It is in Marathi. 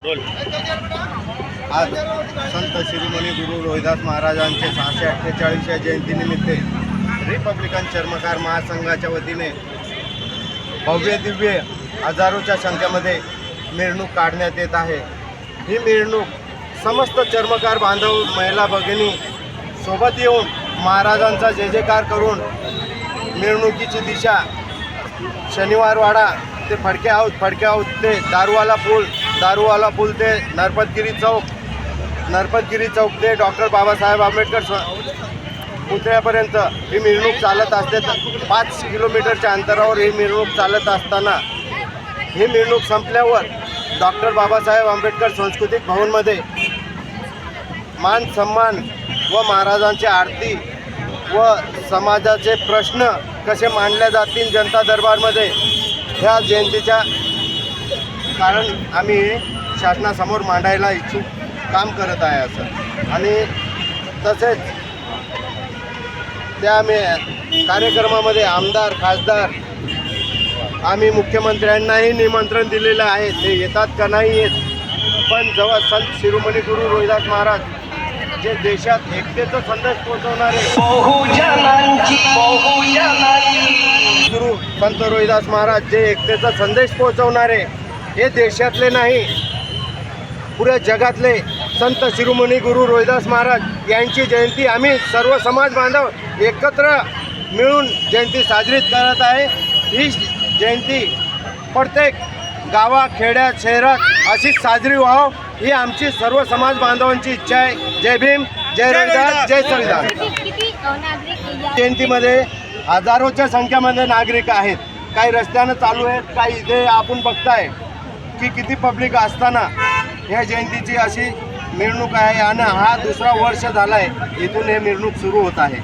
आज संत शिरोमणी गुरु रोहिदास महाराजांचे 648व्या जयंतीनिमित्त रिपब्लिकन चर्मकार महासंघाच्या वतीने भव्य दिव्य हजारोच्या संख्येमध्ये मिरवणूक काढण्यात येत आहे। ही मिरवणूक समस्त चर्मकार बांधव महिला भगिनी सोबत येऊन महाराजांचा जय जयकार करून मिरवणुकीची दिशा शनिवारवाडा ते फडके हाऊस ते दारूवाला पूल ते नरपतगिरी चौक ते डॉक्टर बाबासाहेब आंबेडकर पुतळ्यापर्यंत ही मिरवणूक चालत असते। 5 किलोमीटरच्या अंतरावर ही मिरवणूक चालत असताना ही मिरवणूक संपल्यावर डॉक्टर बाबासाहेब आंबेडकर सांस्कृतिक भवनमध्ये मान सन्मान व महाराजांची आरती व समाजाचे प्रश्न कसे मांडले जातील जनता दरबारमध्ये ह्या जयंतीच्या कारण आम्ही शासनासमोर मांडायला इच्छुक काम करत आहे असं। आणि तसेच त्या कार्यक्रमामध्ये आमदार खासदार आम्ही मुख्यमंत्र्यांनाही निमंत्रण दिलेलं आहे। ते येतात का नाही येत, पण जेव्हा संत शिरोमणी गुरु रोहिदास महाराज जे देशात एकतेचा संदेश पोहोचवणारे गुरु संत रोहिदास महाराज जे एकतेचा संदेश पोहोचवणारे हे देशातले नाही पुऱ्या जगातले संत शिरोमणी गुरु रोहिदास महाराज यांची जयंती आम्ही सर्व समाज बांधव एकत्र मिळून जयंती साजरी करत आहे। ही जयंती प्रत्येक गावाखेड्यात शहरात अशीच साजरी व्हावं ही आमची सर्व समाज बांधवांची इच्छा आहे। जय भीम, जय रोहिदास, जय संविधान। जयंतीमध्ये हजारोच्या संख्येमध्ये नागरिक आहेत। काही रस्त्यानं चालू आहेत, काही इथे आपण बघताय की किती पब्लिक असताना ह्या जयंतीची अशी मिरवणूक आहे आणि हा दुसरा वर्ष झाला आहे इथून हे मिरवणूक सुरू होत आहे।